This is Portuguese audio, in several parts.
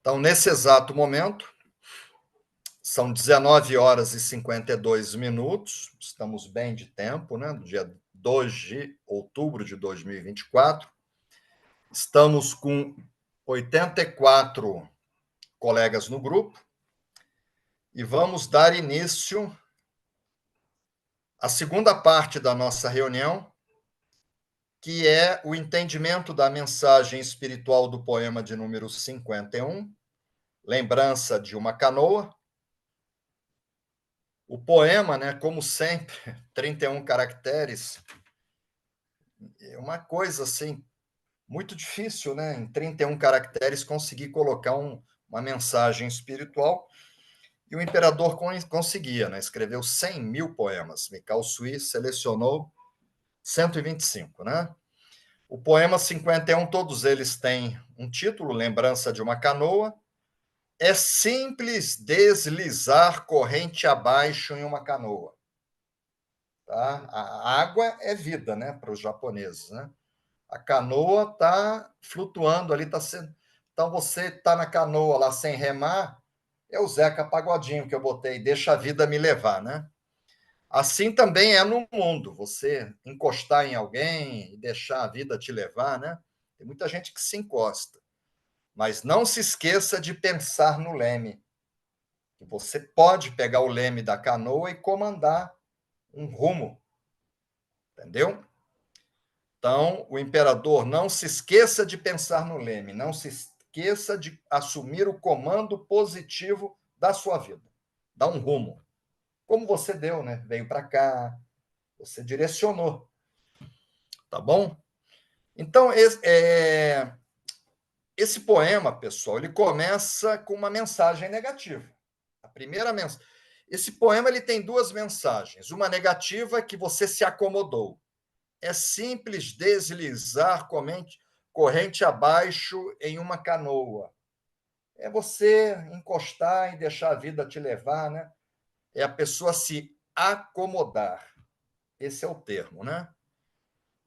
Então, nesse exato momento, são 19 horas e 52 minutos, estamos bem de tempo, né? No dia 2 de outubro de 2024. Estamos com 84 colegas no grupo e vamos dar início à segunda parte da nossa reunião, que é o entendimento da mensagem espiritual do poema de número 51, Lembrança de uma Canoa. O poema, né, como sempre, 31 caracteres, é uma coisa assim muito difícil, né, em 31 caracteres conseguir colocar uma mensagem espiritual. E o imperador conseguia, né, escreveu 100 mil poemas. Michał Suí selecionou 125, né? O poema 51, todos eles têm um título, Lembrança de uma Canoa. É simples deslizar corrente abaixo em uma canoa. Tá? A água é vida, né, para os japoneses, né? A canoa está flutuando ali, está sendo. Então você está na canoa lá sem remar, é o Zeca Pagodinho que eu botei, deixa a vida me levar, né? Assim também é no mundo, você encostar em alguém e deixar a vida te levar, né? Tem muita gente que se encosta, mas não se esqueça de pensar no leme. Que você pode pegar o leme da canoa e comandar um rumo, entendeu? Então, o imperador, não se esqueça de pensar no leme, não se esqueça de assumir o comando positivo da sua vida. Dá um rumo. Como você deu, né? Veio para cá, você direcionou. Tá bom? Então, esse poema, pessoal, ele começa com uma mensagem negativa. A primeira mensagem. Esse poema ele tem duas mensagens. Uma negativa é que você se acomodou. É simples deslizar corrente abaixo em uma canoa. É você encostar e deixar a vida te levar, né? É a pessoa se acomodar. Esse é o termo, né?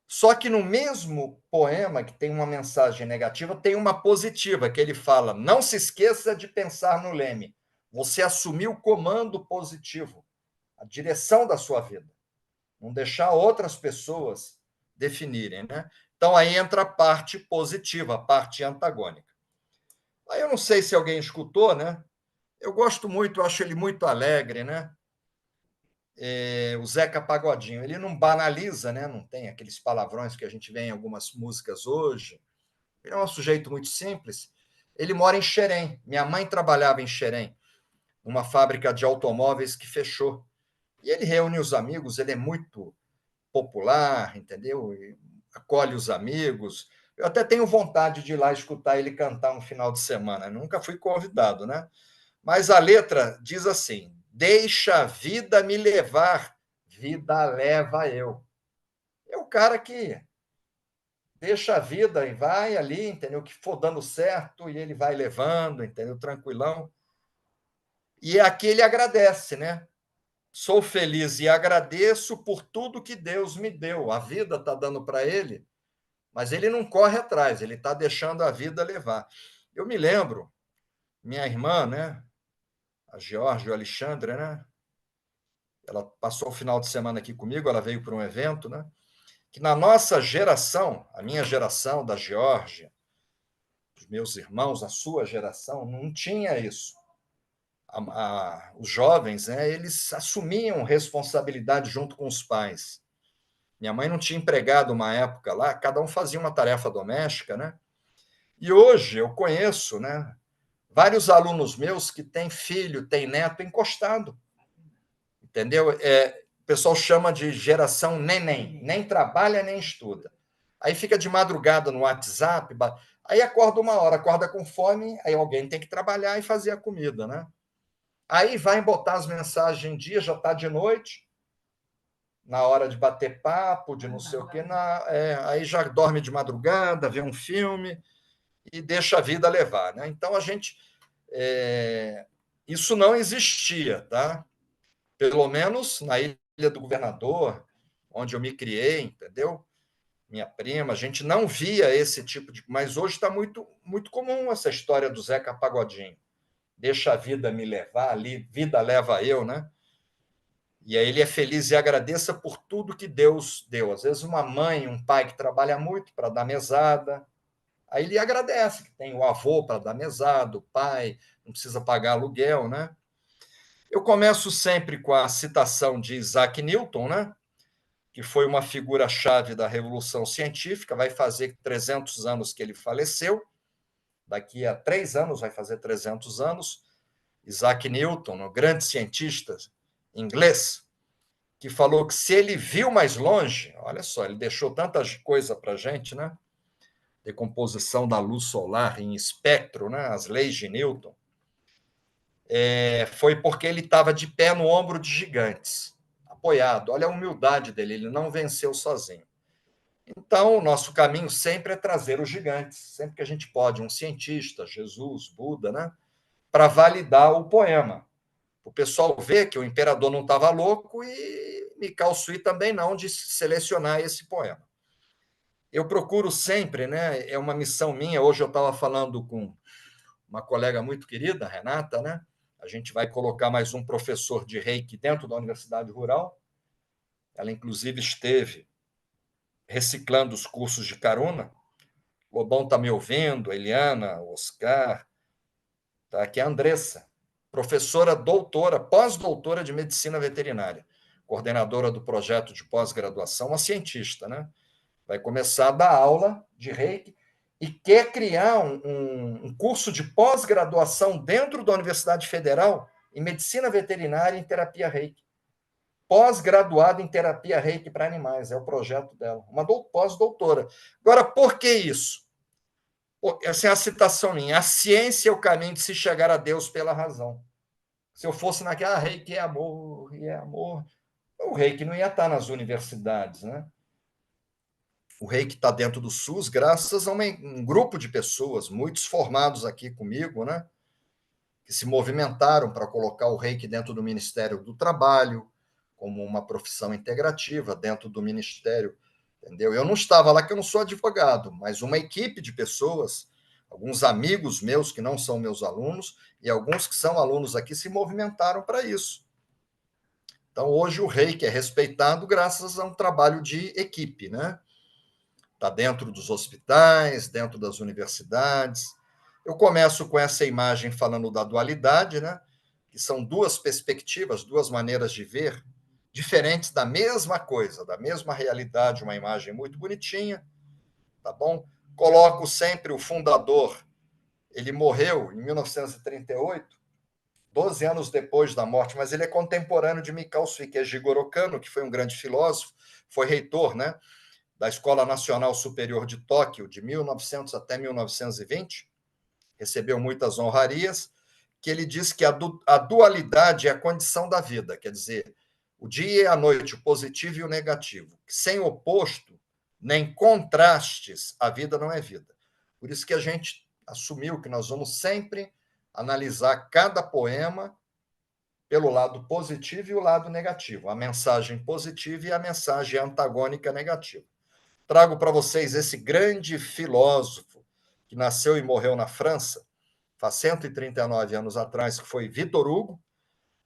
Só que no mesmo poema, que tem uma mensagem negativa, tem uma positiva, que ele fala: não se esqueça de pensar no leme. Você assumiu o comando positivo, a direção da sua vida. Não deixar outras pessoas definirem, né? Então aí entra a parte positiva, a parte antagônica. Aí eu não sei se alguém escutou, né? Eu gosto muito, eu acho ele muito alegre, né? O Zeca Pagodinho, ele não banaliza, né? Não tem aqueles palavrões que a gente vê em algumas músicas hoje. Ele é um sujeito muito simples. Ele mora em Xerém. Minha mãe trabalhava em Xerém, uma fábrica de automóveis que fechou. E ele reúne os amigos, ele é muito popular, entendeu? E acolhe os amigos. Eu até tenho vontade de ir lá escutar ele cantar um final de semana. Nunca fui convidado, né? Mas a letra diz assim: deixa a vida me levar, vida leva eu. É o cara que deixa a vida e vai ali, entendeu? Que for dando certo e ele vai levando, entendeu? Tranquilão. E aqui ele agradece, né? Sou feliz e agradeço por tudo que Deus me deu. A vida está dando para ele, mas ele não corre atrás, ele está deixando a vida levar. Eu me lembro, minha irmã, né? A Georgia Alexandre, né? Ela passou o final de semana aqui comigo, ela veio para um evento, né? Que na nossa geração, a minha geração, da Geórgia, os meus irmãos, a sua geração, não tinha isso. Os jovens, né, eles assumiam responsabilidade junto com os pais. Minha mãe não tinha empregado uma época lá, cada um fazia uma tarefa doméstica, né? E hoje eu conheço, né, vários alunos meus que têm filho, têm neto encostado, entendeu? O pessoal chama de geração neném, nem trabalha nem estuda. Aí fica de madrugada no WhatsApp, aí acorda uma hora, acorda com fome, aí alguém tem que trabalhar e fazer a comida, né? Aí vai botar as mensagens em dia, já está de noite, na hora de bater papo, de não sei o quê, aí já dorme de madrugada, vê um filme e deixa a vida levar, né? Então a gente isso não existia, tá? Pelo menos na Ilha do Governador, onde eu me criei, entendeu? minha prima, a gente não via esse tipo de... Mas hoje está muito, muito comum essa história do Zeca Pagodinho. Deixa a vida me levar, ali, vida leva eu, né? E aí ele é feliz e agradeça por tudo que Deus deu. Às vezes uma mãe, um pai que trabalha muito para dar mesada, aí ele agradece que tem o avô para dar mesada, o pai, não precisa pagar aluguel, né? Eu começo sempre com a citação de Isaac Newton, né? Que foi uma figura-chave da Revolução Científica, vai fazer 300 anos que ele faleceu, daqui a 3 anos vai fazer 300 anos. Isaac Newton, um grande cientista inglês, que falou que se ele viu mais longe, olha só, ele deixou tanta coisa para a gente, né? Decomposição da luz solar em espectro, né? As leis de Newton, foi porque ele estava de pé no ombro de gigantes, apoiado. Olha a humildade dele, ele não venceu sozinho. Então, o nosso caminho sempre é trazer os gigantes, sempre que a gente pode, um cientista, Jesus, Buda, né? Para validar o poema. O pessoal vê que o imperador não estava louco e Mikao Sui também não, de selecionar esse poema. Eu procuro sempre, né? É uma missão minha. Hoje eu estava falando com uma colega muito querida, Renata, né? A gente vai colocar mais um professor de Reiki dentro da Universidade Rural. Ela, inclusive, esteve reciclando os cursos de Karuna. O Lobão está me ouvindo, a Eliana, o Oscar, tá? Aqui é a Andressa, professora doutora, pós-doutora de medicina veterinária, coordenadora do projeto de pós-graduação, uma cientista, né? Vai começar a dar aula de Reiki e quer criar um curso de pós-graduação dentro da Universidade Federal em medicina veterinária e em terapia Reiki. Pós-graduada em terapia Reiki para animais, é o projeto dela, uma pós-doutora. Agora, por que isso? Essa é a citação minha. A ciência é o caminho de se chegar a Deus pela razão. Se eu fosse naquela, Reiki é amor, e é amor, o Reiki não ia estar nas universidades, né? O Reiki está dentro do SUS graças a um grupo de pessoas, muitos formados aqui comigo, né? Que se movimentaram para colocar o Reiki dentro do Ministério do Trabalho, como uma profissão integrativa dentro do Ministério, entendeu? Eu não estava lá, que eu não sou advogado, mas uma equipe de pessoas, alguns amigos meus que não são meus alunos e alguns que são alunos aqui se movimentaram para isso. Então, hoje o Reiki é respeitado graças a um trabalho de equipe, né? Está dentro dos hospitais, dentro das universidades. Eu começo com essa imagem falando da dualidade, né? Que são duas perspectivas, duas maneiras de ver, diferentes da mesma coisa, da mesma realidade, uma imagem muito bonitinha, tá bom? Coloco sempre o fundador, ele morreu em 1938, 12 anos depois da morte, mas ele é contemporâneo de Mikao Sui, que é Jigoro Kano, que foi um grande filósofo, foi reitor, né? Da Escola Nacional Superior de Tóquio, de 1900 até 1920, recebeu muitas honrarias, que ele diz que a dualidade é a condição da vida, quer dizer, o dia e a noite, o positivo e o negativo. Sem oposto, nem contrastes, a vida não é vida. Por isso que a gente assumiu que nós vamos sempre analisar cada poema pelo lado positivo e o lado negativo, a mensagem positiva e a mensagem antagônica negativa. Trago para vocês esse grande filósofo que nasceu e morreu na França, faz 139 anos atrás, que foi Victor Hugo,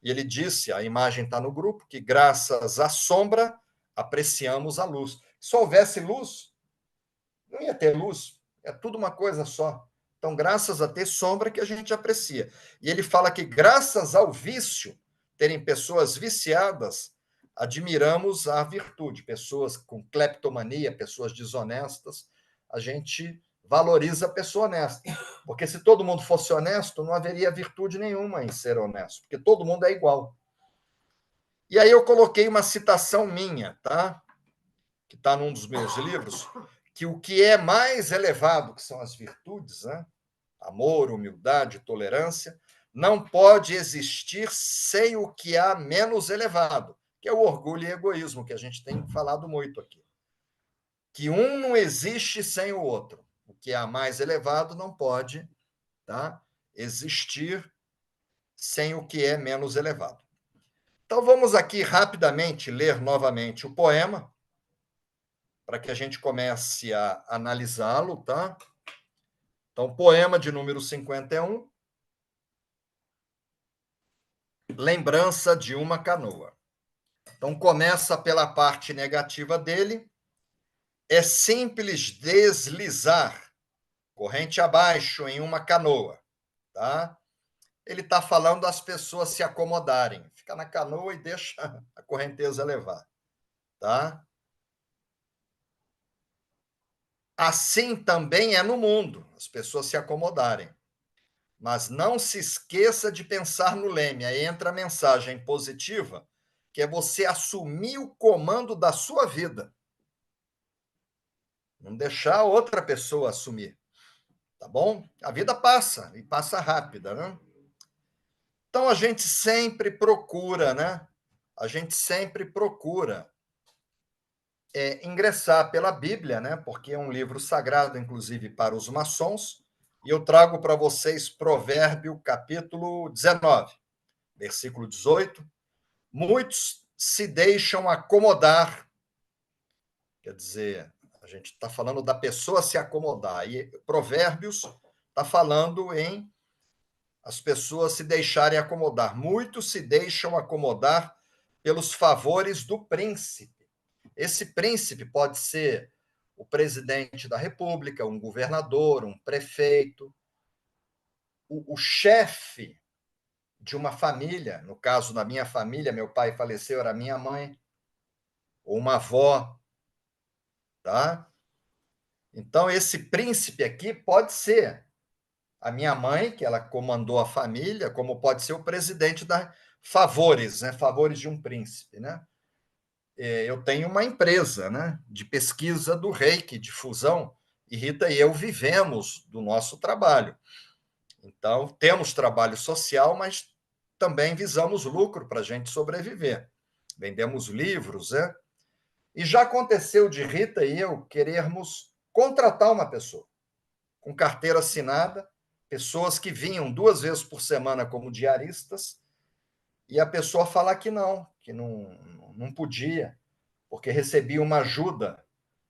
e ele disse, a imagem está no grupo, que graças à sombra apreciamos a luz. Se houvesse luz, não ia ter luz, é tudo uma coisa só. Então, graças a ter sombra que a gente aprecia. E ele fala que graças ao vício, terem pessoas viciadas, admiramos a virtude. Pessoas com cleptomania, pessoas desonestas, a gente valoriza a pessoa honesta. Porque se todo mundo fosse honesto, não haveria virtude nenhuma em ser honesto, porque todo mundo é igual. E aí eu coloquei uma citação minha, tá? Que está num dos meus livros, que o que é mais elevado, que são as virtudes, né? Amor, humildade, tolerância, não pode existir sem o que há menos elevado, que é o orgulho e egoísmo, que a gente tem falado muito aqui. Que um não existe sem o outro. O que há mais elevado não pode, tá, existir sem o que é menos elevado. Então vamos aqui rapidamente ler novamente o poema. para que a gente comece a analisá-lo, tá? Então, poema de número 51, Lembrança de uma canoa. Então, começa pela parte negativa dele. É simples deslizar corrente abaixo em uma canoa, tá? Ele está falando das pessoas se acomodarem. Fica na canoa e deixa a correnteza levar, tá? Assim também é no mundo, as pessoas se acomodarem. Mas não se esqueça de pensar no leme. Aí entra a mensagem positiva, que é você assumir o comando da sua vida. Não deixar outra pessoa assumir, tá bom? A vida passa, e passa rápida, né? Então a gente sempre procura, né? A gente sempre procura ingressar pela Bíblia, né? Porque é um livro sagrado, inclusive, para os maçons. E eu trago para vocês Provérbio, capítulo 19, versículo 18. Muitos se deixam acomodar, quer dizer, a gente está falando da pessoa se acomodar. E Provérbios está falando em as pessoas se deixarem acomodar. Muitos se deixam acomodar pelos favores do príncipe. Esse príncipe pode ser o presidente da República, um governador, um prefeito, o chefe de uma família. No caso da minha família, meu pai faleceu, era minha mãe, ou uma avó, tá? Então, esse príncipe aqui pode ser a minha mãe, que ela comandou a família, como pode ser o presidente da favores, né? Favores de um príncipe, né? Eu tenho uma empresa, né, de pesquisa do Reiki, de fusão, e Rita e eu vivemos do nosso trabalho. Então, temos trabalho social, mas também visamos lucro para a gente sobreviver. Vendemos livros, né? E já aconteceu de Rita e eu querermos contratar uma pessoa com carteira assinada, pessoas que vinham 2 vezes por semana como diaristas, e a pessoa falar que não podia, porque recebia uma ajuda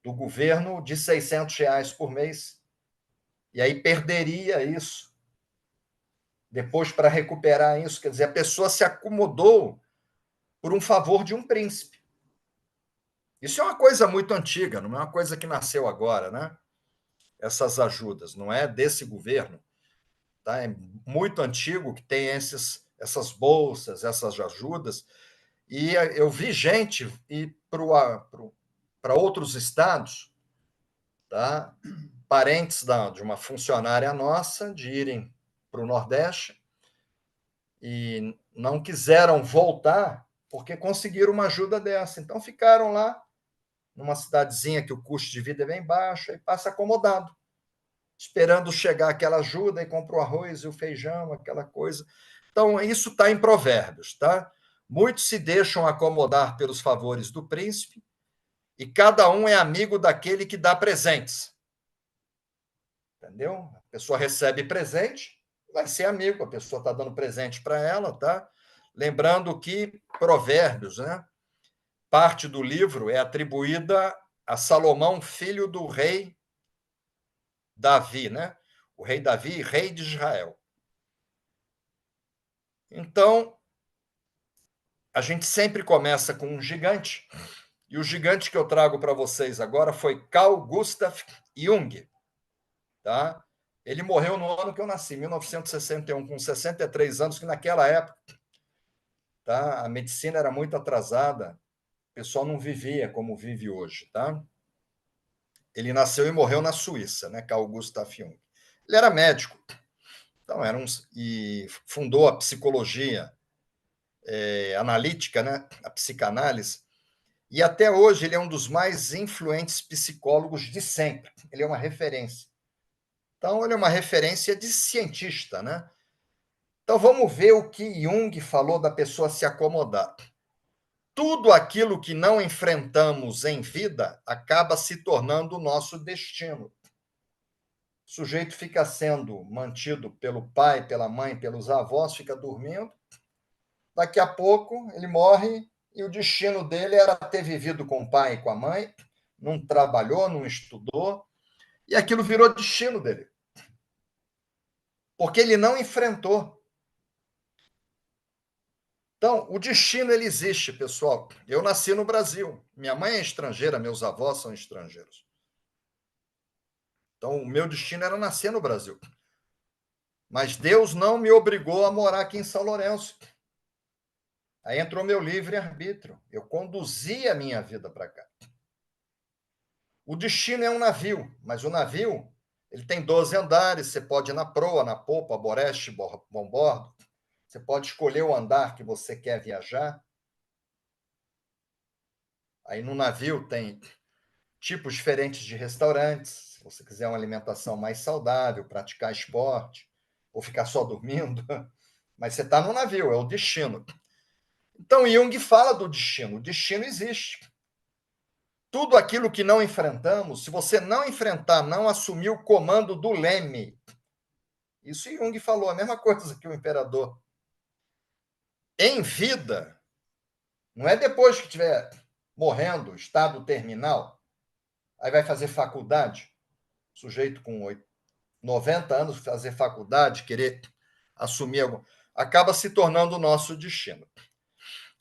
do governo de R$ 600 por mês, e aí perderia isso. Depois, para recuperar isso, quer dizer, a pessoa se acomodou por um favor de um príncipe. Isso é uma coisa muito antiga, não é uma coisa que nasceu agora, né? Essas ajudas, não é desse governo, tá? É muito antigo que tem essas bolsas, essas ajudas, e eu vi gente ir para outros estados, tá? Parentes de uma funcionária nossa, de irem para o Nordeste, e não quiseram voltar porque conseguiram uma ajuda dessa. Então ficaram lá, numa cidadezinha que o custo de vida é bem baixo, e passa acomodado, esperando chegar aquela ajuda e compra o arroz e o feijão, aquela coisa. Então, isso está em Provérbios, tá? Muitos se deixam acomodar pelos favores do príncipe, e cada um é amigo daquele que dá presentes. Entendeu? A pessoa recebe presente, vai ser amigo, a pessoa está dando presente para ela, tá? Lembrando que Provérbios, né? Parte do livro é atribuída a Salomão, filho do rei Davi, né? O rei Davi, rei de Israel. Então, a gente sempre começa com um gigante, e o gigante que eu trago para vocês agora foi Carl Gustav Jung, tá? Ele morreu no ano que eu nasci, 1961, com 63 anos, que naquela época, tá, a medicina era muito atrasada, o pessoal não vivia como vive hoje, tá? Ele nasceu e morreu na Suíça, né, Carl Gustav Jung. Ele era médico, então e fundou a psicologia analítica, né, a psicanálise, e até hoje ele é um dos mais influentes psicólogos de sempre. Ele é uma referência. Então, ele é uma referência de cientista, né? Então, vamos ver o que Jung falou da pessoa se acomodar. Tudo aquilo que não enfrentamos em vida acaba se tornando o nosso destino. O sujeito fica sendo mantido pelo pai, pela mãe, pelos avós, fica dormindo. Daqui a pouco, ele morre e o destino dele era ter vivido com o pai e com a mãe, não trabalhou, não estudou, e aquilo virou destino dele. Porque ele não enfrentou. Então, o destino ele existe, pessoal. Eu nasci no Brasil. Minha mãe é estrangeira, meus avós são estrangeiros. Então, o meu destino era nascer no Brasil. Mas Deus não me obrigou a morar aqui em São Lourenço. Aí entrou meu livre-arbítrio. Eu conduzi a minha vida para cá. O destino é um navio, mas o navio ele tem 12 andares. Você pode ir na proa, na popa, boreste, bombordo. Você pode escolher o andar que você quer viajar. Aí no navio tem tipos diferentes de restaurantes. Se você quiser uma alimentação mais saudável, praticar esporte, ou ficar só dormindo. Mas você está no navio, é o destino. Então, Jung fala do destino. O destino existe. Tudo aquilo que não enfrentamos, se você não enfrentar, não assumir o comando do leme, isso Jung falou, a mesma coisa que o imperador. Em vida, não é depois que estiver morrendo, estado terminal, aí vai fazer faculdade, sujeito com 90 anos fazer faculdade, querer assumir algo, acaba se tornando o nosso destino.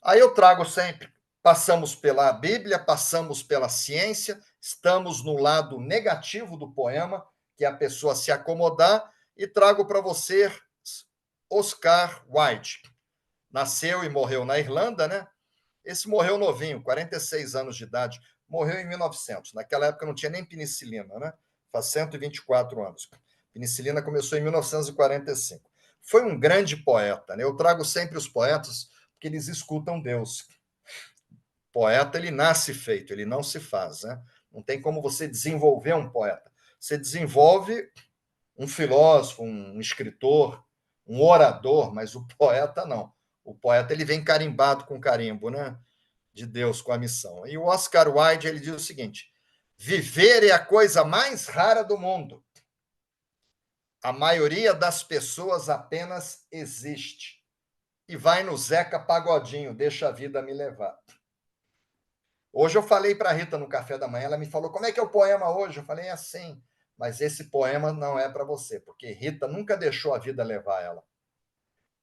Aí eu trago sempre, passamos pela Bíblia, passamos pela ciência, estamos no lado negativo do poema, que é a pessoa se acomodar, e trago para você Oscar Wilde. Nasceu e morreu na Irlanda, né? Esse morreu novinho, 46 anos de idade, morreu em 1900. Naquela época não tinha nem penicilina, né? Faz 124 anos. Penicilina começou em 1945. Foi um grande poeta, né? Eu trago sempre os poetas porque eles escutam Deus. Poeta, ele nasce feito, ele não se faz, né? Não tem como você desenvolver um poeta. Você desenvolve um filósofo, um escritor, um orador, mas o poeta não. O poeta ele vem carimbado com carimbo, né? De Deus com a missão. E o Oscar Wilde ele diz o seguinte: viver é a coisa mais rara do mundo. A maioria das pessoas apenas existe e vai no Zeca Pagodinho, deixa a vida me levar. Hoje eu falei para a Rita no café da manhã, ela me falou: como é que é o poema hoje? Eu falei: é assim, mas esse poema não é para você, porque Rita nunca deixou a vida levar ela.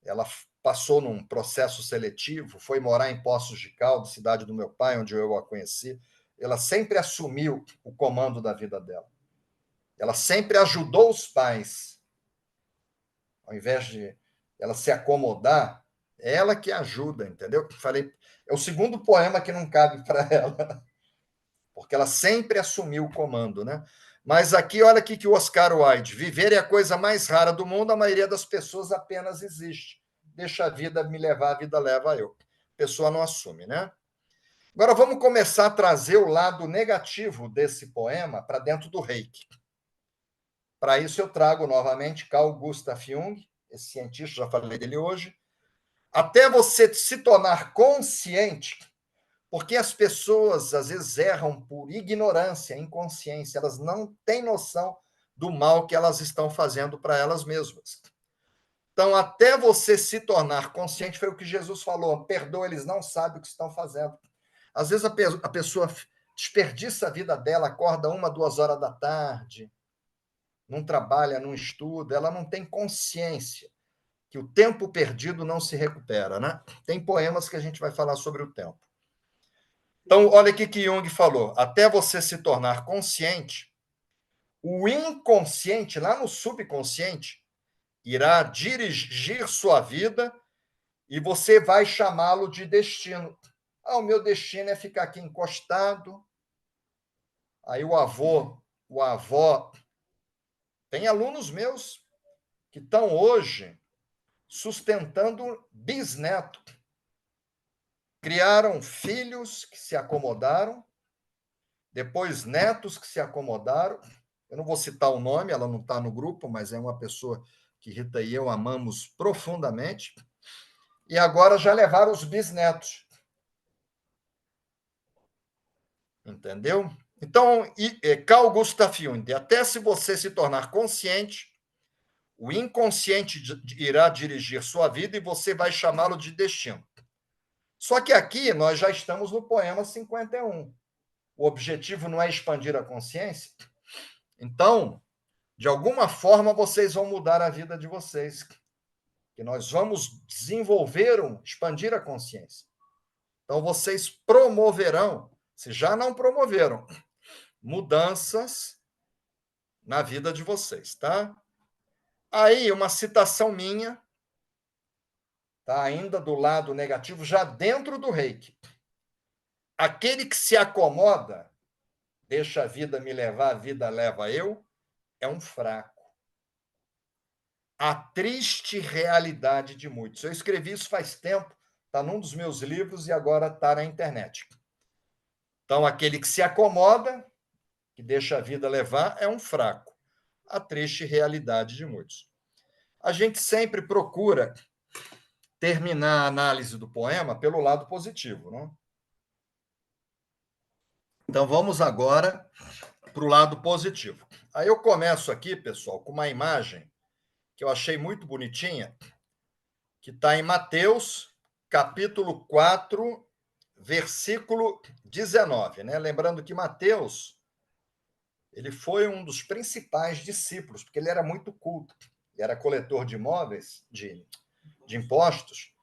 Ela passou num processo seletivo, foi morar em Poços de Caldas, cidade do meu pai, onde eu a conheci. Ela sempre assumiu o comando da vida dela. Ela sempre ajudou os pais. Ao invés de ela se acomodar, é ela que ajuda, entendeu? Falei, é o segundo poema que não cabe para ela, porque ela sempre assumiu o comando, né? Mas aqui, olha aqui que o Oscar Wilde: viver é a coisa mais rara do mundo, a maioria das pessoas apenas existe. Deixa a vida me levar, a vida leva eu. A pessoa não assume, né? Agora vamos começar a trazer o lado negativo desse poema para dentro do Reiki. Para isso eu trago novamente Carl Gustav Jung, esse cientista, já falei dele hoje. Até você se tornar consciente, porque as pessoas às vezes erram por ignorância, inconsciência, elas não têm noção do mal que elas estão fazendo para elas mesmas. Então, até você se tornar consciente, foi o que Jesus falou: perdoa, eles não sabem o que estão fazendo. Às vezes a pessoa desperdiça a vida dela, acorda 1, 2 horas da tarde, não trabalha, não estuda, ela não tem consciência que o tempo perdido não se recupera, né? Tem poemas que a gente vai falar sobre o tempo. Então, olha o que Jung falou: até você se tornar consciente, o inconsciente, lá no subconsciente, irá dirigir sua vida e você vai chamá-lo de destino. Ah, o meu destino é ficar aqui encostado. Aí o avô, a avó, tem alunos meus que estão hoje sustentando bisneto. Criaram filhos que se acomodaram, depois netos que se acomodaram. Eu não vou citar o nome, ela não está no grupo, mas é uma pessoa que Rita e eu amamos profundamente. E agora já levaram os bisnetos. Entendeu? Então, Carl Gustav Jung: até se você se tornar consciente, o inconsciente irá dirigir sua vida e você vai chamá-lo de destino. Só que aqui nós já estamos no poema 51. o objetivo não é expandir a consciência? Então, de alguma forma, vocês vão mudar a vida de vocês. Que nós vamos desenvolver, expandir a consciência. Então, vocês promoverão, se já não promoveram, mudanças na vida de vocês, tá? Aí, uma citação minha, tá? Ainda do lado negativo, já dentro do Reiki. Aquele que se acomoda, deixa a vida me levar, a vida leva eu, é um fraco. A triste realidade de muitos. Eu escrevi isso faz tempo, está num dos meus livros e agora está na internet. Então, aquele que se acomoda, que deixa a vida levar, é um fraco. A triste realidade de muitos. A gente sempre procura terminar a análise do poema pelo lado positivo, não? Então, vamos agora para o lado positivo. Aí eu começo aqui, pessoal, com uma imagem que eu achei muito bonitinha, que está em Mateus, capítulo 4, versículo 19. Né? Lembrando que Mateus ele foi um dos principais discípulos, porque ele era muito culto. Ele era coletor de imóveis, de impostos,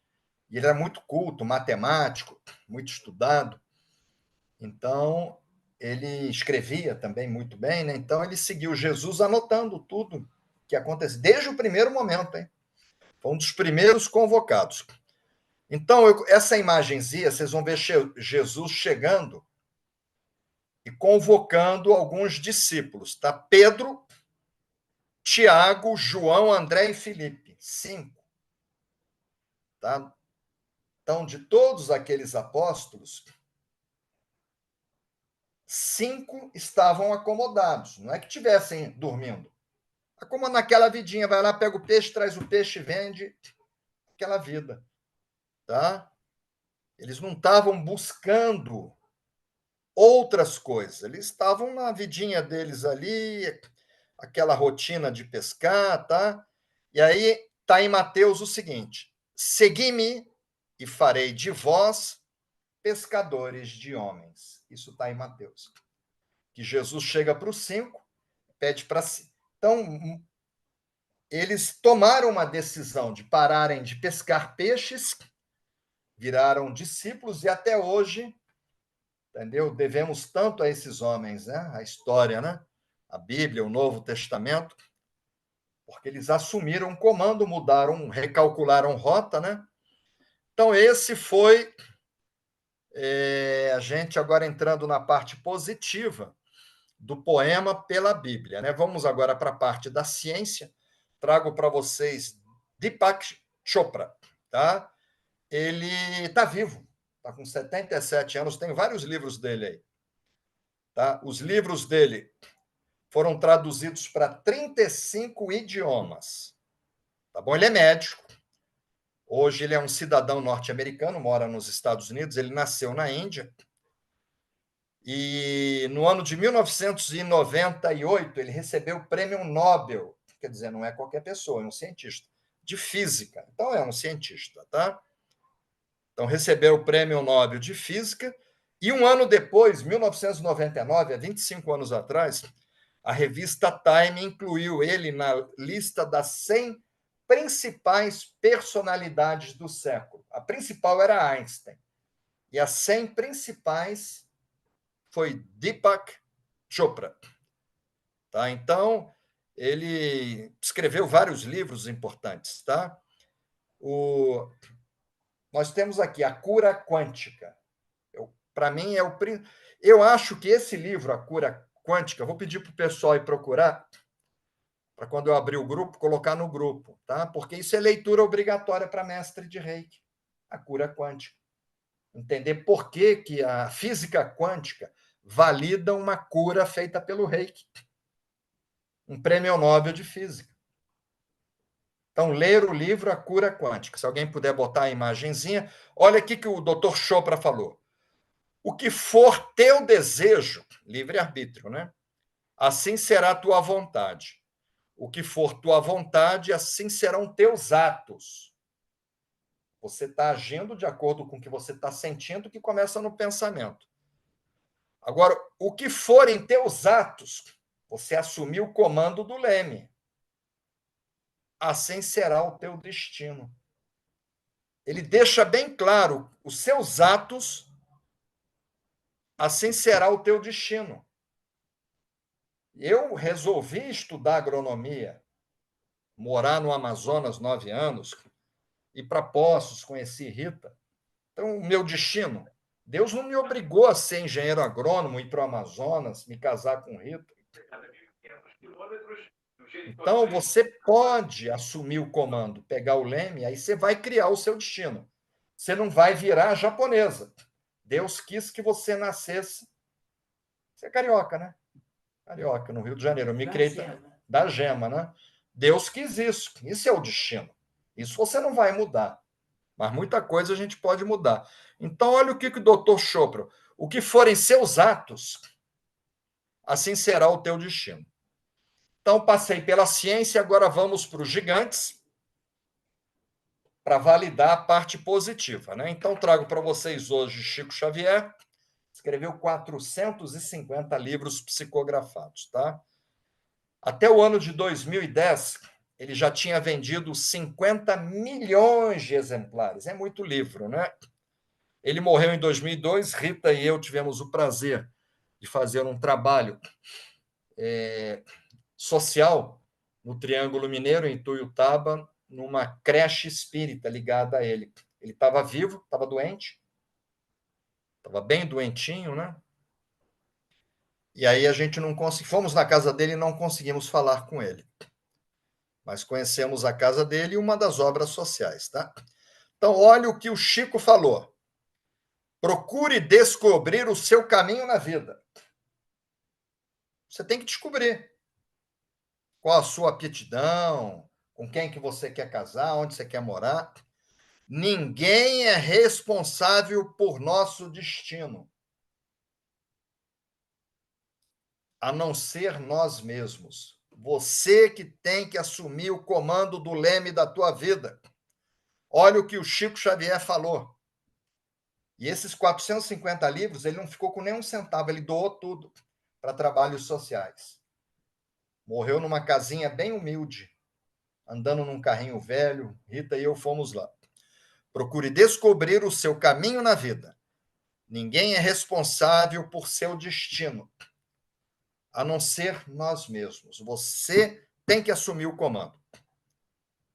e ele era muito culto, matemático, muito estudado. Então, ele escrevia também muito bem, né? Então, ele seguiu Jesus anotando tudo que aconteceu, desde o primeiro momento, hein? Foi um dos primeiros convocados. Então, essa imagenzinha, vocês vão ver Jesus chegando e convocando alguns discípulos, tá? Pedro, Tiago, João, André e Filipe. 5. Tá? Então, de todos aqueles apóstolos, 5 estavam acomodados. Não é que estivessem dormindo. É como naquela vidinha, vai lá, pega o peixe, traz o peixe, vende. Aquela vida. Tá? Eles não estavam buscando outras coisas. Eles estavam na vidinha deles ali, aquela rotina de pescar, tá? E aí está em Mateus o seguinte: segui-me e farei de vós pescadores de homens. Isso está em Mateus. Que Jesus chega para os 5, pede para si. Então, eles tomaram uma decisão de pararem de pescar peixes, viraram discípulos e até hoje, entendeu? Devemos tanto a esses homens, né? A história, né? A Bíblia, o Novo Testamento, porque eles assumiram o comando, mudaram, recalcularam rota, né? Então, esse foi a gente agora entrando na parte positiva do poema pela Bíblia, né? Vamos agora para a parte da ciência. Trago para vocês Deepak Chopra, tá? Ele está vivo, está com 77 anos, tem vários livros dele aí. Tá? Os livros dele foram traduzidos para 35 idiomas. Tá bom? Ele é médico. Hoje ele é um cidadão norte-americano, mora nos Estados Unidos, ele nasceu na Índia. E no ano de 1998 ele recebeu o Prêmio Nobel, quer dizer, não é qualquer pessoa, é um cientista, de física. Então é um cientista, tá? Então recebeu o Prêmio Nobel de Física e um ano depois, 1999, há 25 anos atrás, a revista Time incluiu ele na lista das 100 principais personalidades do século. A principal era Einstein. E as 100 principais foi Deepak Chopra. Tá? Então, ele escreveu vários livros importantes. Tá? Nós temos aqui A Cura Quântica. Para mim, eu acho que esse livro, A Cura Quântica, vou pedir para o pessoal ir procurar, para quando eu abrir o grupo, colocar no grupo, tá? Porque isso é leitura obrigatória para mestre de Reiki, A Cura Quântica. Entender por que, que a física quântica valida uma cura feita pelo Reiki. Um prêmio Nobel de Física. Então, ler o livro A Cura Quântica. Se alguém puder botar a imagenzinha. Olha aqui que o Dr. Chopra falou. O que for teu desejo, livre-arbítrio, né? Assim será a tua vontade. O que for tua vontade, assim serão teus atos. Você está agindo de acordo com o que você está sentindo, que começa no pensamento. Agora, o que forem teus atos, você assumiu o comando do leme. Assim será o teu destino. Ele deixa bem claro, os seus atos, assim será o teu destino. Eu resolvi estudar agronomia, morar no Amazonas 9 anos, ir para Poços, conheci Rita. Então, o meu destino, Deus não me obrigou a ser engenheiro agrônomo, ir para o Amazonas, me casar com Rita. Então, você pode assumir o comando, pegar o leme, aí você vai criar o seu destino. Você não vai virar japonesa. Deus quis que você nascesse. Você é carioca, né? Carioca, no Rio de Janeiro. Eu me criei da gema, né? Deus quis isso. Isso é o destino. Isso você não vai mudar. Mas muita coisa a gente pode mudar. Então, olha o que o doutor Chopra. O que forem seus atos, assim será o teu destino. Então, passei pela ciência, agora vamos para os gigantes, para validar a parte positiva. Né? Então, trago para vocês hoje Chico Xavier, escreveu 450 livros psicografados. Tá? Até o ano de 2010, ele já tinha vendido 50 milhões de exemplares. É muito livro, né? Ele morreu em 2002, Rita e eu tivemos o prazer de fazer um trabalho social no Triângulo Mineiro, em Tuiutaba, numa creche espírita ligada a ele. Ele estava vivo, estava doente, estava bem doentinho, né? E aí a gente não conseguiu, fomos na casa dele e não conseguimos falar com ele. Mas conhecemos a casa dele e uma das obras sociais, tá? Então, olha o que o Chico falou. Procure descobrir o seu caminho na vida. Você tem que descobrir qual a sua aptidão, com quem que você quer casar, onde você quer morar. Ninguém é responsável por nosso destino, a não ser nós mesmos. Você que tem que assumir o comando do leme da tua vida. Olha o que o Chico Xavier falou. E esses 450 livros, ele não ficou com nenhum centavo, ele doou tudo para trabalhos sociais. Morreu numa casinha bem humilde, andando num carrinho velho. Rita e eu fomos lá. Procure descobrir o seu caminho na vida. Ninguém é responsável por seu destino, a não ser nós mesmos. Você tem que assumir o comando.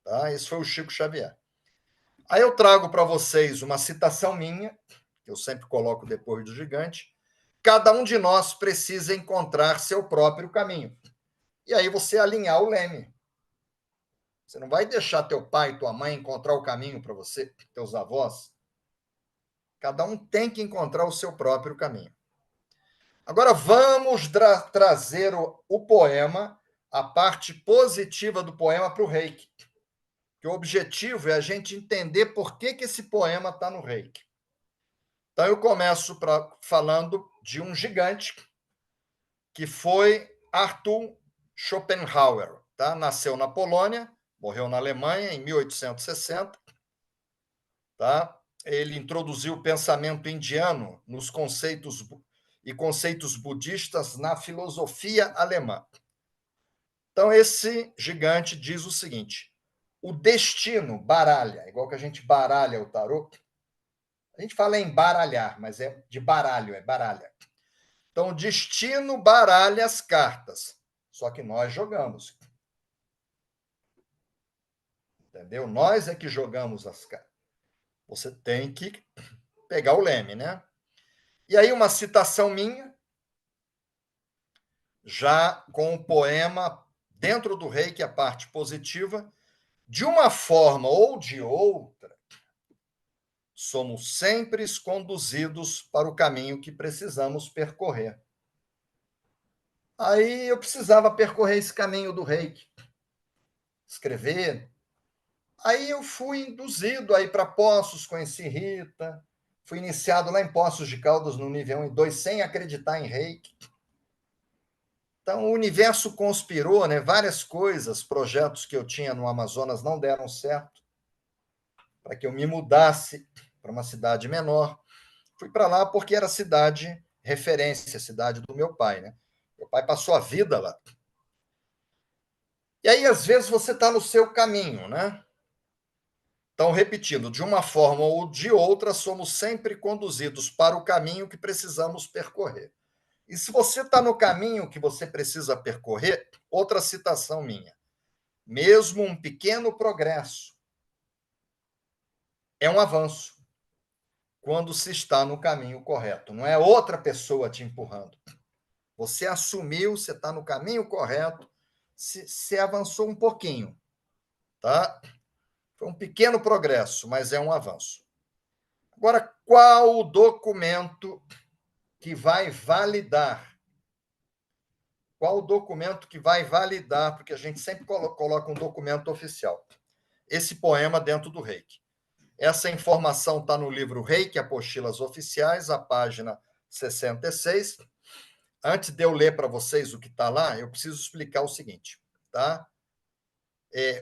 Tá? Esse foi o Chico Xavier. Aí eu trago para vocês uma citação minha, que eu sempre coloco depois do gigante. Cada um de nós precisa encontrar seu próprio caminho. E aí você alinhar o leme. Você não vai deixar teu pai e tua mãe encontrar o caminho para você, teus avós. Cada um tem que encontrar o seu próprio caminho. Agora vamos trazer o poema, a parte positiva do poema para o Reiki. Que o objetivo é a gente entender por que esse poema está no Reiki. Então eu começo falando de um gigante que foi Arthur Schopenhauer. Tá? Nasceu na Polônia, morreu na Alemanha em 1860. Tá? Ele introduziu o pensamento indiano nos conceitos budistas na filosofia alemã. Então, esse gigante diz o seguinte: o destino baralha, igual que a gente baralha o tarô. A gente fala em baralhar, mas é de baralho, é baralha. Então, o destino baralha as cartas, só que nós jogamos. Entendeu? Nós é que jogamos as cartas. Você tem que pegar o leme, né? E aí, uma citação minha, já com o poema dentro do Reiki, a parte positiva, de uma forma ou de outra, somos sempre conduzidos para o caminho que precisamos percorrer. Aí eu precisava percorrer esse caminho do Reiki, escrever. Aí eu fui induzido a ir para Poços, conheci Rita, fui iniciado lá em Poços de Caldas no nível 1 e 2, sem acreditar em Reiki. Então, o universo conspirou, né? Várias coisas, projetos que eu tinha no Amazonas não deram certo, para que eu me mudasse para uma cidade menor. Fui para lá porque era a cidade referência, a cidade do meu pai, né? Meu pai passou a vida lá. E aí, às vezes, você está no seu caminho, né? Então, repetindo, de uma forma ou de outra, somos sempre conduzidos para o caminho que precisamos percorrer. E se você está no caminho que você precisa percorrer, outra citação minha, mesmo um pequeno progresso é um avanço quando se está no caminho correto. Não é outra pessoa te empurrando. Você assumiu, você está no caminho correto, se avançou um pouquinho, tá? Foi um pequeno progresso, mas é um avanço. Agora, qual o documento que vai validar? Qual o documento que vai validar? Porque a gente sempre coloca um documento oficial. Esse poema dentro do Reiki. Essa informação está no livro Reiki, Apostilas Oficiais, a página 66. Antes de eu ler para vocês o que está lá, eu preciso explicar o seguinte, tá?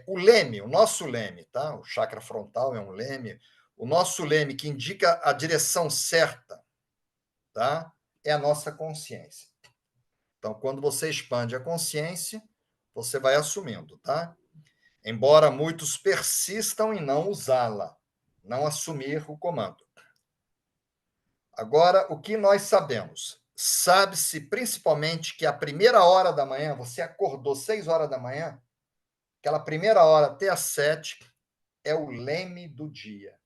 O leme, o nosso leme, tá? O chakra frontal é um leme. O nosso leme que indica a direção certa, tá? É a nossa consciência. Então, quando você expande a consciência, você vai assumindo, tá? Embora muitos persistam em não usá-la, não assumir o comando. Agora, o que nós sabemos? Sabe-se principalmente que a primeira hora da manhã, você acordou 6 horas da manhã, aquela primeira hora até às 7 é o leme do dia.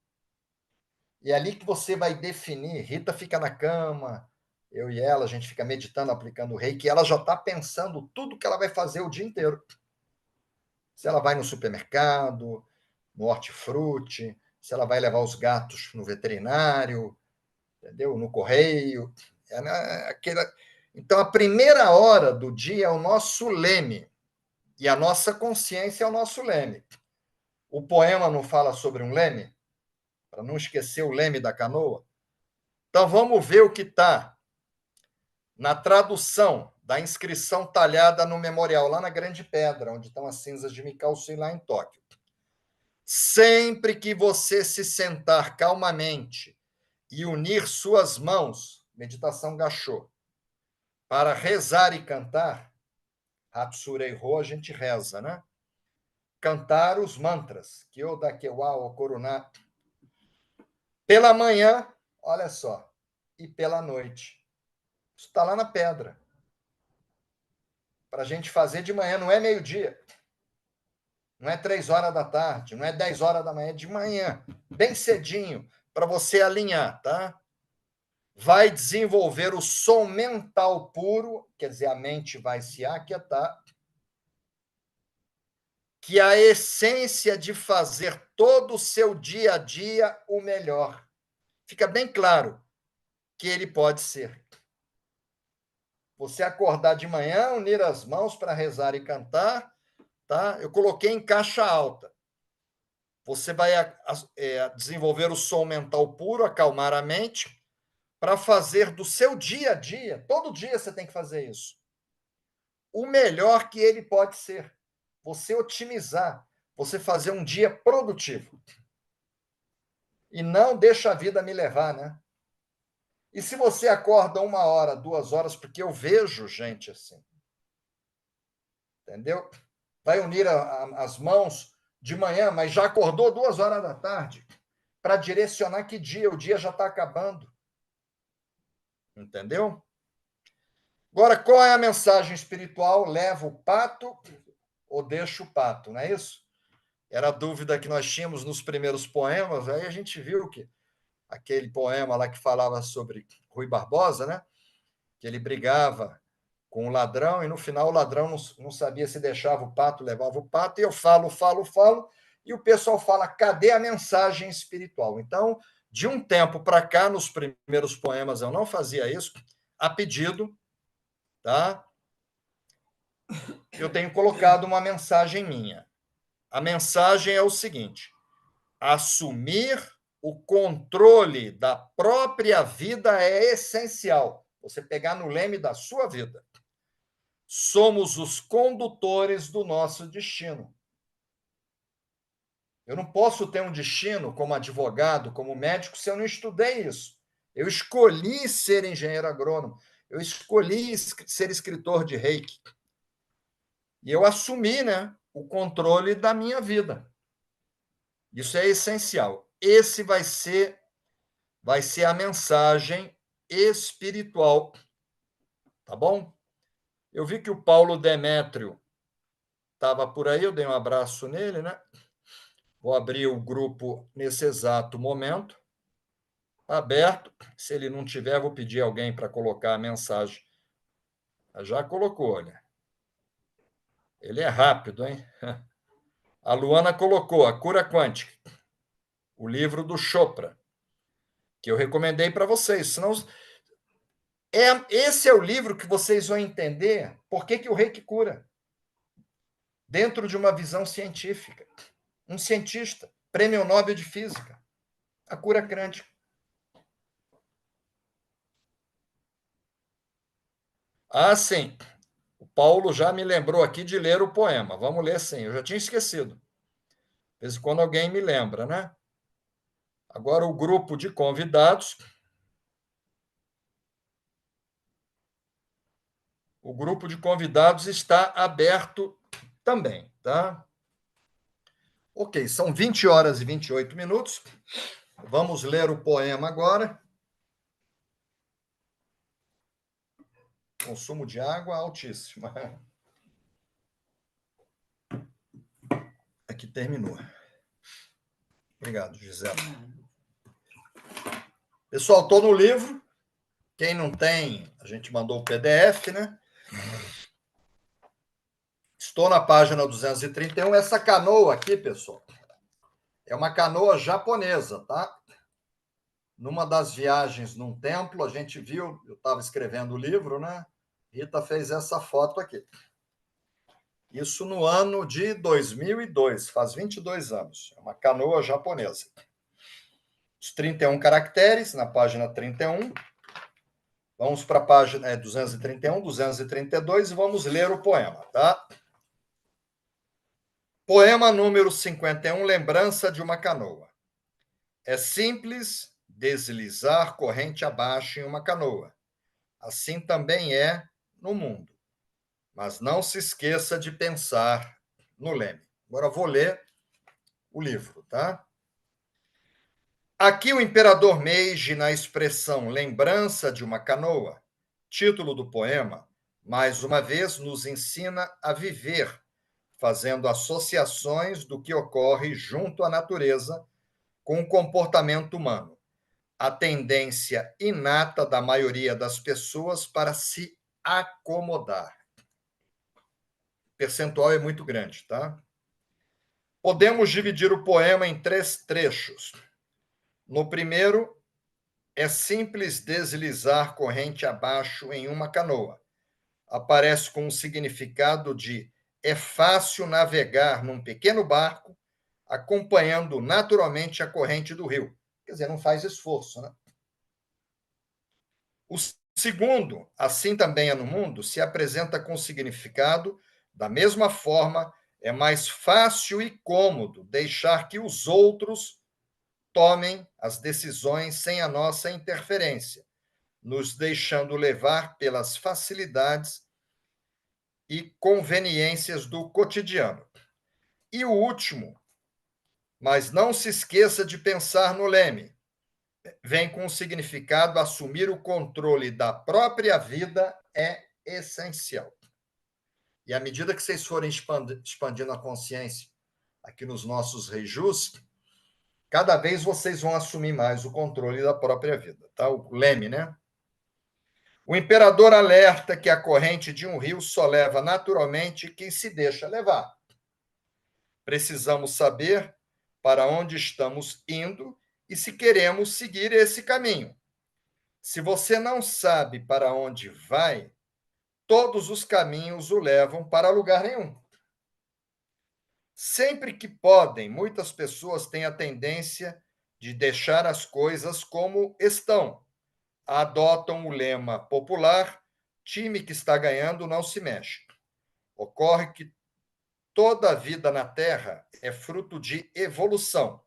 E é ali que você vai definir. Rita fica na cama, eu e ela, a gente fica meditando, aplicando o reiki, e ela já está pensando tudo que ela vai fazer o dia inteiro. Se ela vai no supermercado, no hortifruti, se ela vai levar os gatos no veterinário, entendeu? No correio. Então, a primeira hora do dia é o nosso leme, e a nossa consciência é o nosso leme. O poema não fala sobre um leme? Para não esquecer o leme da canoa? Então, vamos ver o que está na tradução da inscrição talhada no memorial, lá na Grande Pedra, onde estão as cinzas de Mikao-Sui, lá em Tóquio. Sempre que você se sentar calmamente e unir suas mãos, meditação Gachô, para rezar e cantar, Hatsurei Ho, a gente reza, né? Cantar os mantras, Kyoda, Kewa, Okoruna, pela manhã, olha só, e pela noite. Isso está lá na pedra. Para a gente fazer de manhã, não é meio-dia, não é 3 horas da tarde, não é 10 horas da manhã, é de manhã, bem cedinho, para você alinhar, tá? Vai desenvolver o som mental puro, quer dizer, a mente vai se aquietar, que é a essência de fazer todo o seu dia a dia o melhor. Fica bem claro que ele pode ser. Você acordar de manhã, unir as mãos para rezar e cantar, tá? Eu coloquei em caixa alta. Você vai desenvolver o som mental puro, acalmar a mente, para fazer do seu dia a dia, todo dia você tem que fazer isso, o melhor que ele pode ser. Você otimizar, você fazer um dia produtivo. E não deixa a vida me levar, né? E se você acorda 1 hora, 2 horas, porque eu vejo gente assim, entendeu? Vai unir as mãos de manhã, mas já acordou 2 horas da tarde para direcionar que dia, o dia já está acabando. Entendeu? Agora, qual é a mensagem espiritual? Leva o pato ou deixa o pato, não é isso? Era a dúvida que nós tínhamos nos primeiros poemas, aí a gente viu que aquele poema lá que falava sobre Rui Barbosa, né? Que ele brigava com o ladrão e no final o ladrão não sabia se deixava o pato, levava o pato, e eu falo, e o pessoal fala, cadê a mensagem espiritual? Então, de um tempo para cá, nos primeiros poemas eu não fazia isso, a pedido, tá? Eu tenho colocado uma mensagem minha. A mensagem é o seguinte: assumir o controle da própria vida é essencial. Você pegar no leme da sua vida. Somos os condutores do nosso destino. Eu não posso ter um destino como advogado, como médico, se eu não estudei isso. Eu escolhi ser engenheiro agrônomo. Eu escolhi ser escritor de reiki. E eu assumi, né, o controle da minha vida. Isso é essencial. Esse vai ser a mensagem espiritual, tá bom? Eu vi que o Paulo Demétrio estava por aí, eu dei um abraço nele, né? Vou abrir o grupo nesse exato momento, aberto. Se ele não tiver, vou pedir alguém para colocar a mensagem. Já colocou, olha. Ele é rápido, hein? A Luana colocou A Cura Quântica, o livro do Chopra, que eu recomendei para vocês. Senão, esse é o livro que vocês vão entender por que o reiki cura. Dentro de uma visão científica. Um cientista, prêmio Nobel de Física. A cura quântica. Ah, sim. O Paulo já me lembrou aqui de ler o poema. Vamos ler sim. Eu já tinha esquecido. De vez em quando alguém me lembra, né? Agora o grupo de convidados. O grupo de convidados está aberto também, tá? Ok, são 20 horas e 28 minutos. Vamos ler o poema agora. Consumo de água altíssimo. Aqui terminou. Obrigado, Gisela. Pessoal, estou no livro. Quem não tem, a gente mandou o PDF, né? Estou na página 231. Essa canoa aqui, pessoal, é uma canoa japonesa, tá? Numa das viagens num templo, a gente viu, eu estava escrevendo o livro, né? Rita fez essa foto aqui. Isso no ano de 2002, faz 22 anos. É uma canoa japonesa. Os 31 caracteres, na página 31. Vamos para a página 231, 232 e vamos ler o poema, tá? Poema número 51, Lembrança de uma canoa. É simples deslizar corrente abaixo em uma canoa. Assim também é no mundo. Mas não se esqueça de pensar no leme. Agora vou ler o livro, tá? Aqui o imperador Meiji, na expressão lembrança de uma canoa, título do poema, mais uma vez nos ensina a viver, fazendo associações do que ocorre junto à natureza com o comportamento humano, a tendência inata da maioria das pessoas para se acomodar. O percentual é muito grande, tá? Podemos dividir o poema em 3 trechos. No primeiro, é simples deslizar corrente abaixo em uma canoa. Aparece com o significado de é fácil navegar num pequeno barco, acompanhando naturalmente a corrente do rio. Quer dizer, não faz esforço, né? O segundo, assim também é no mundo, se apresenta com significado da mesma forma, é mais fácil e cômodo deixar que os outros tomem as decisões sem a nossa interferência, nos deixando levar pelas facilidades e conveniências do cotidiano. E o último, mas não se esqueça de pensar no leme, vem com o significado assumir o controle da própria vida é essencial. E à medida que vocês forem expandindo a consciência aqui nos nossos reijus, cada vez vocês vão assumir mais o controle da própria vida, tá? O leme, né? O imperador alerta que a corrente de um rio só leva naturalmente quem se deixa levar. Precisamos saber para onde estamos indo e se queremos seguir esse caminho. Se você não sabe para onde vai, todos os caminhos o levam para lugar nenhum. Sempre que podem, muitas pessoas têm a tendência de deixar as coisas como estão. Adotam o lema popular: time que está ganhando não se mexe. Ocorre que toda a vida na Terra é fruto de evolução.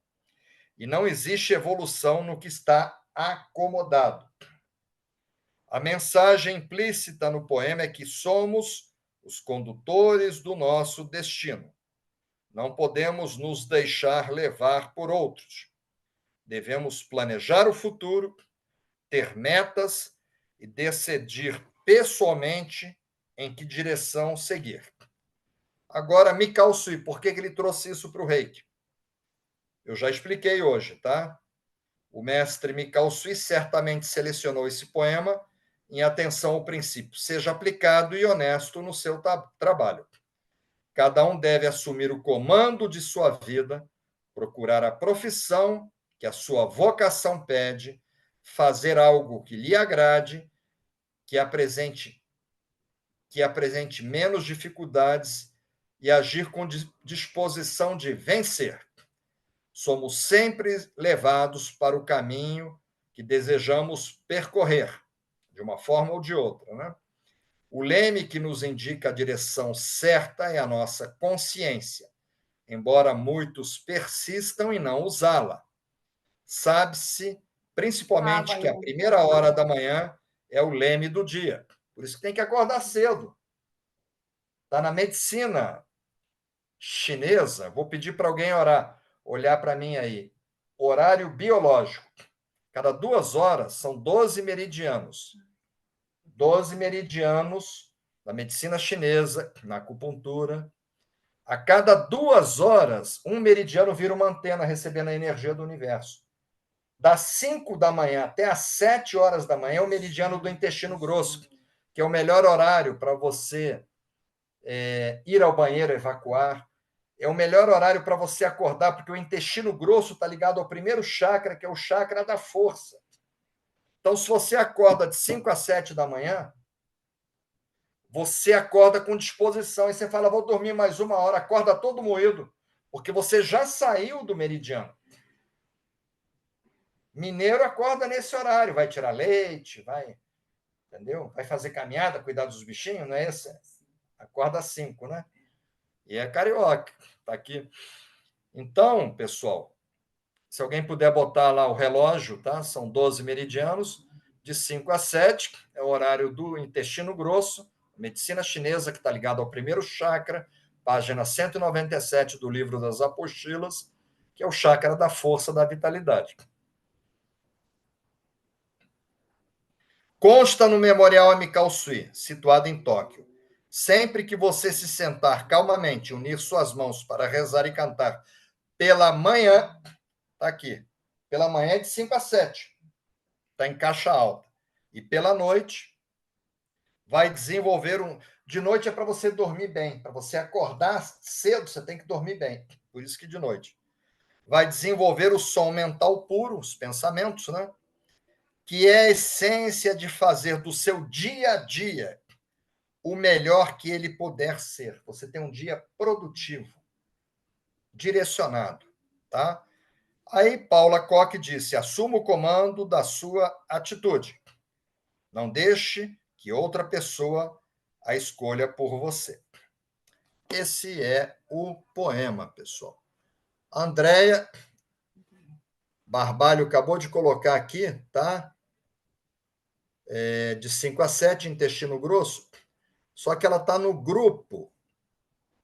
E não existe evolução no que está acomodado. A mensagem implícita no poema é que somos os condutores do nosso destino. Não podemos nos deixar levar por outros. Devemos planejar o futuro, ter metas e decidir pessoalmente em que direção seguir. Agora, Mikao Sui, por que ele trouxe isso para o Reiki? Eu já expliquei hoje, tá? O mestre Mikao Sui certamente selecionou esse poema em atenção ao princípio: seja aplicado e honesto no seu trabalho. Cada um deve assumir o comando de sua vida, procurar a profissão que a sua vocação pede, fazer algo que lhe agrade, que apresente menos dificuldades e agir com disposição de vencer. Somos sempre levados para o caminho que desejamos percorrer, de uma forma ou de outra, né? O leme que nos indica a direção certa é a nossa consciência, embora muitos persistam em não usá-la. Sabe-se, principalmente, que a primeira hora da manhã é o leme do dia. Por isso que tem que acordar cedo. Está na medicina chinesa, vou pedir para alguém olhar para mim aí. Horário biológico. Cada 2 horas são 12 meridianos. 12 meridianos da medicina chinesa, na acupuntura. A cada 2 horas, um meridiano vira uma antena recebendo a energia do universo. Das 5 da manhã até as 7 horas da manhã é o meridiano do intestino grosso, que é o melhor horário para você ir ao banheiro, evacuar. É o melhor horário para você acordar, porque o intestino grosso está ligado ao primeiro chakra, que é o chakra da força. Então, se você acorda de 5 a 7 da manhã, você acorda com disposição e você fala, vou dormir mais 1 hora, acorda todo moído, porque você já saiu do meridiano. Mineiro acorda nesse horário, vai tirar leite, entendeu? Vai fazer caminhada, cuidar dos bichinhos, não é esse? Acorda às 5, né? E é carioca, tá aqui. Então, pessoal, se alguém puder botar lá o relógio, tá? São 12 meridianos, de 5 a 7, é o horário do intestino grosso, medicina chinesa, que está ligado ao primeiro chakra, página 197 do livro das apostilas, que é o chakra da força, da vitalidade. Consta no Memorial Amikal Sui, situado em Tóquio. Sempre que você se sentar calmamente, unir suas mãos para rezar e cantar pela manhã, está aqui, pela manhã é de 5 a 7, está em caixa alta. E pela noite, vai desenvolver De noite é para você dormir bem, para você acordar cedo, você tem que dormir bem, por isso que de noite. Vai desenvolver o som mental puro, os pensamentos, né? Que é a essência de fazer do seu dia a dia o melhor que ele puder ser. Você tem um dia produtivo, direcionado, tá? Aí Paula Koch disse: assuma o comando da sua atitude. Não deixe que outra pessoa a escolha por você. Esse é o poema, pessoal. A Andréia Barbalho acabou de colocar aqui, tá? De 5 a 7, intestino grosso. Só que ela está no grupo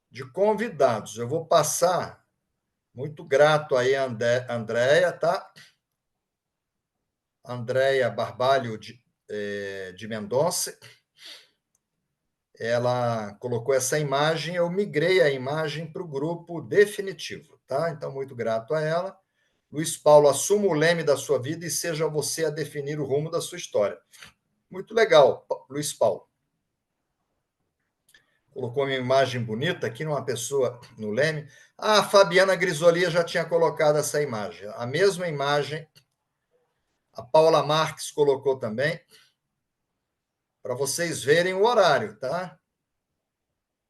de convidados. Eu vou passar, muito grato aí a Andréia, tá? Andréia Barbalho de Mendonça. Ela colocou essa imagem, eu migrei a imagem para o grupo definitivo, tá? Então, muito grato a ela. Luiz Paulo, assuma o leme da sua vida e seja você a definir o rumo da sua história. Muito legal, Luiz Paulo. Colocou uma imagem bonita aqui, numa pessoa no leme. A Fabiana Grisolia já tinha colocado essa imagem. A mesma imagem, a Paula Marques colocou também, para vocês verem o horário, tá?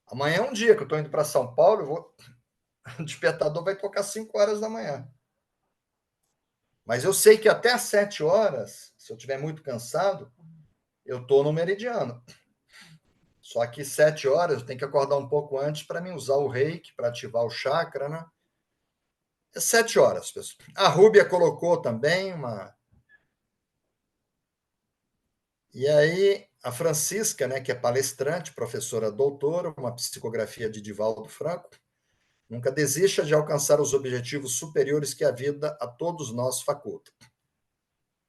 Amanhã é um dia que eu estou indo para São Paulo, o despertador vai tocar 5 horas da manhã. Mas eu sei que até às 7 horas, se eu estiver muito cansado, eu estou no meridiano. Só que 7 horas eu tenho que acordar um pouco antes para mim usar o reiki, para ativar o chakra, né? É 7 horas, pessoal. A Rúbia colocou também E aí, a Francisca, né, que é palestrante, professora doutora, uma psicografia de Divaldo Franco, nunca desista de alcançar os objetivos superiores que a vida a todos nós faculta.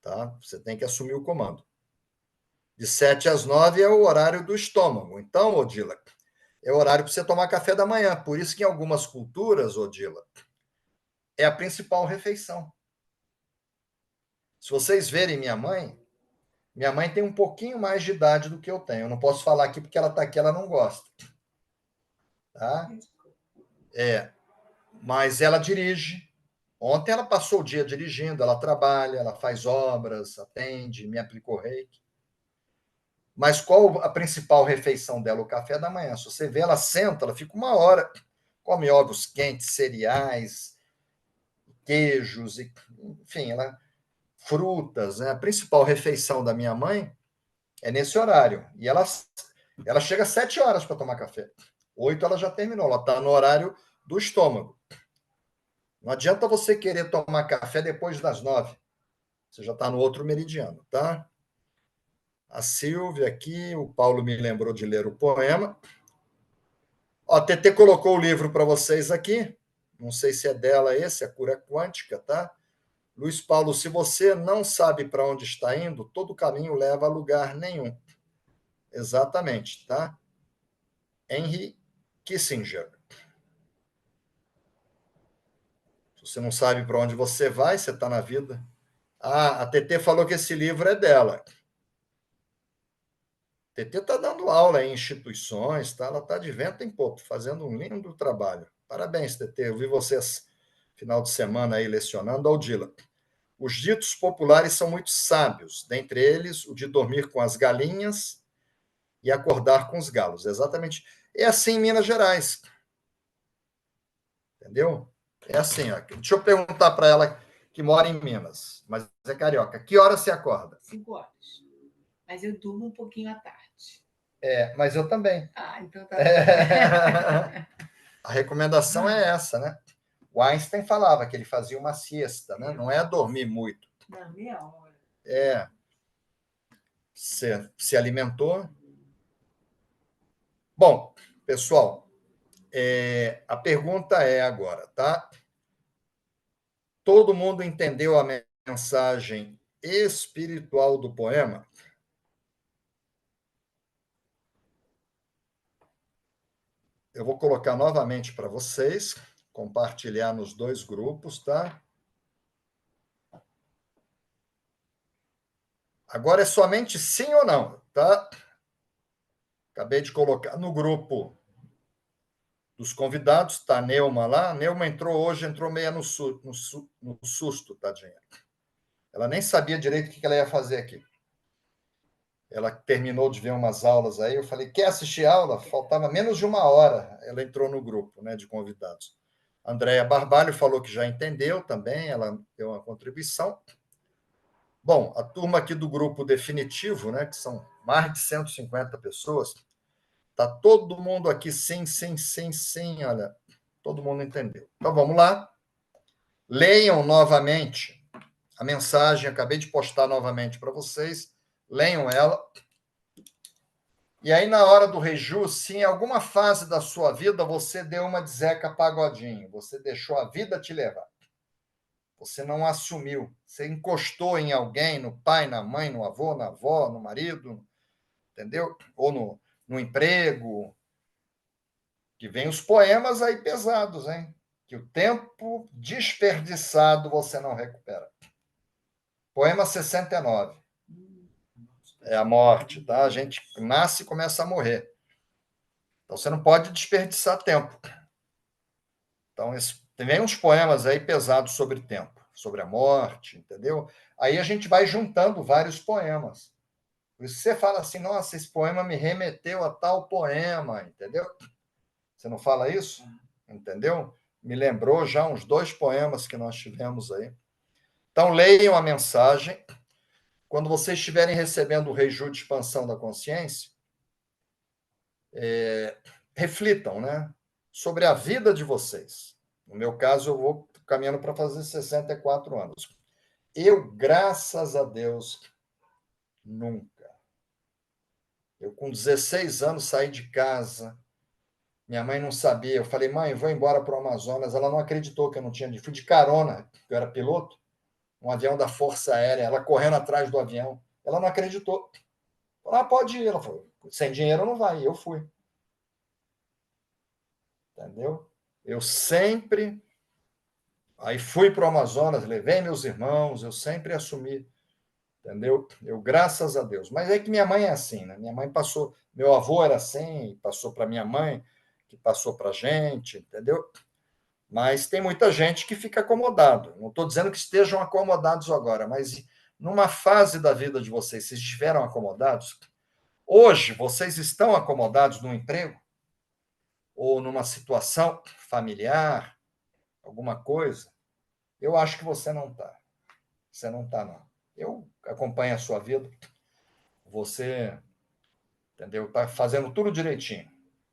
Tá? Você tem que assumir o comando. De 7 às 9 é o horário do estômago. Então, Odila, é o horário para você tomar café da manhã. Por isso que em algumas culturas, Odila, é a principal refeição. Se vocês verem minha mãe tem um pouquinho mais de idade do que eu tenho. Eu não posso falar aqui porque ela está aqui, ela não gosta. Tá? Mas ela dirige. Ontem ela passou o dia dirigindo, ela trabalha, ela faz obras, atende, me aplicou reiki. Mas qual a principal refeição dela? O café da manhã. Se você vê, ela senta, ela fica uma hora, come ovos quentes, cereais, queijos, enfim, frutas. Né? A principal refeição da minha mãe é nesse horário. E ela chega às 7 horas para tomar café. 8 ela já terminou, ela está no horário do estômago. Não adianta você querer tomar café depois das 9. Você já está no outro meridiano, tá? A Silvia aqui, o Paulo me lembrou de ler o poema. Ó, a TT colocou o livro para vocês aqui. Não sei se é dela esse, a Cura Quântica, tá? Luiz Paulo, se você não sabe para onde está indo, todo caminho leva a lugar nenhum. Exatamente, tá? Henry Kissinger. Se você não sabe para onde você vai, você está na vida. Ah, a TT falou que esse livro é dela. TT está dando aula em instituições, tá? Ela está de vento em popa, fazendo um lindo trabalho. Parabéns, TT. Eu vi vocês final de semana aí lecionando. Aldila, os ditos populares são muito sábios, dentre eles o de dormir com as galinhas e acordar com os galos. Exatamente. É assim em Minas Gerais. Entendeu? É assim, ó. Deixa eu perguntar para ela que mora em Minas, mas é carioca. Que hora você acorda? 5 horas. Mas eu durmo um pouquinho à tarde. Mas eu também. Ah, então tá. A recomendação é essa, né? O Einstein falava que ele fazia uma siesta, né? Não é dormir muito. Não, meia hora. Se alimentou. Bom, pessoal, a pergunta é agora, tá? Todo mundo entendeu a mensagem espiritual do poema? Eu vou colocar novamente para vocês, compartilhar nos 2 grupos, tá? Agora é somente sim ou não, tá? Acabei de colocar no grupo dos convidados, tá a Neuma lá. A Neuma entrou hoje, entrou meia no susto, tadinha. Ela nem sabia direito o que ela ia fazer aqui. Ela terminou de ver umas aulas aí, eu falei, quer assistir aula? Faltava menos de uma hora, ela entrou no grupo, né, de convidados. A Andréia Barbalho falou que já entendeu também, ela deu uma contribuição. Bom, a turma aqui do grupo definitivo, né, que são mais de 150 pessoas, tá todo mundo aqui sim, sim, sim, sim, olha, todo mundo entendeu. Então vamos lá. Leiam novamente a mensagem, acabei de postar novamente para vocês. Leiam ela. E aí, na hora do reju, se em alguma fase da sua vida você deu uma de Zeca Pagodinho, você deixou a vida te levar, você não assumiu, você encostou em alguém, no pai, na mãe, no avô, na avó, no marido, entendeu? Ou no emprego, que vem os poemas aí pesados, hein? Que o tempo desperdiçado você não recupera. Poema 69. É a morte, tá? A gente nasce e começa a morrer. Então você não pode desperdiçar tempo. Então, vem uns poemas aí pesados sobre tempo, sobre a morte, entendeu? Aí a gente vai juntando vários poemas. Por isso você fala assim, nossa, esse poema me remeteu a tal poema, entendeu? Você não fala isso? Entendeu? Me lembrou já uns 2 poemas que nós tivemos aí. Então, leiam a mensagem. Quando vocês estiverem recebendo o Reiju de Expansão da Consciência, reflitam, né? Sobre a vida de vocês. No meu caso, eu vou caminhando para fazer 64 anos. Eu, graças a Deus, nunca. Eu, com 16 anos, saí de casa. Minha mãe não sabia. Eu falei, mãe, vou embora para o Amazonas. Ela não acreditou que eu não tinha. Fui de carona, eu era piloto, um avião da Força Aérea. Ela correndo atrás do avião. Ela não acreditou. Falei, pode ir. Ela falou, sem dinheiro não vai. Eu fui. Entendeu? Eu sempre. Aí fui para o Amazonas, levei meus irmãos, eu sempre assumi, entendeu? Eu, graças a Deus. Mas é que minha mãe é assim, né? Minha mãe passou, meu avô era assim, passou para minha mãe, que passou para a gente, entendeu? Mas tem muita gente que fica acomodado. Não estou dizendo que estejam acomodados agora, mas numa fase da vida de vocês, vocês estiveram acomodados? Hoje, vocês estão acomodados no emprego? Ou numa situação familiar, alguma coisa? Eu acho que você não está. Você não está, não. Eu acompanho a sua vida. Você, entendeu? Está fazendo tudo direitinho,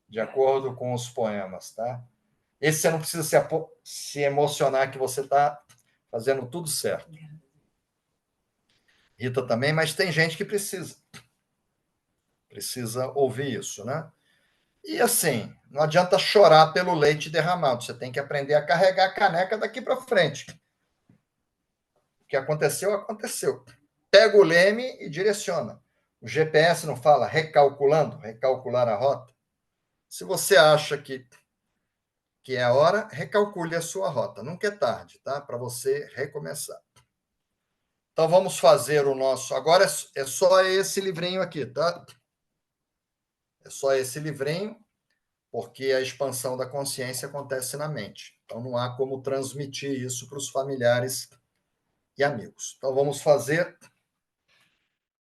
de acordo com os poemas, tá? Esse você não precisa se emocionar que você está fazendo tudo certo. Rita também, mas tem gente que precisa ouvir isso, né? E assim, não adianta chorar pelo leite derramado, você tem que aprender a carregar a caneca daqui para frente. O que aconteceu, aconteceu. Pega o leme e direciona. O GPS não fala recalculando, recalcular a rota. Se você acha que é a hora, recalcule a sua rota. Nunca é tarde, tá? Para você recomeçar. Então vamos fazer o nosso. Agora é só esse livrinho aqui, tá? É só esse livrinho, porque a expansão da consciência acontece na mente. Então não há como transmitir isso para os familiares e amigos. Então vamos fazer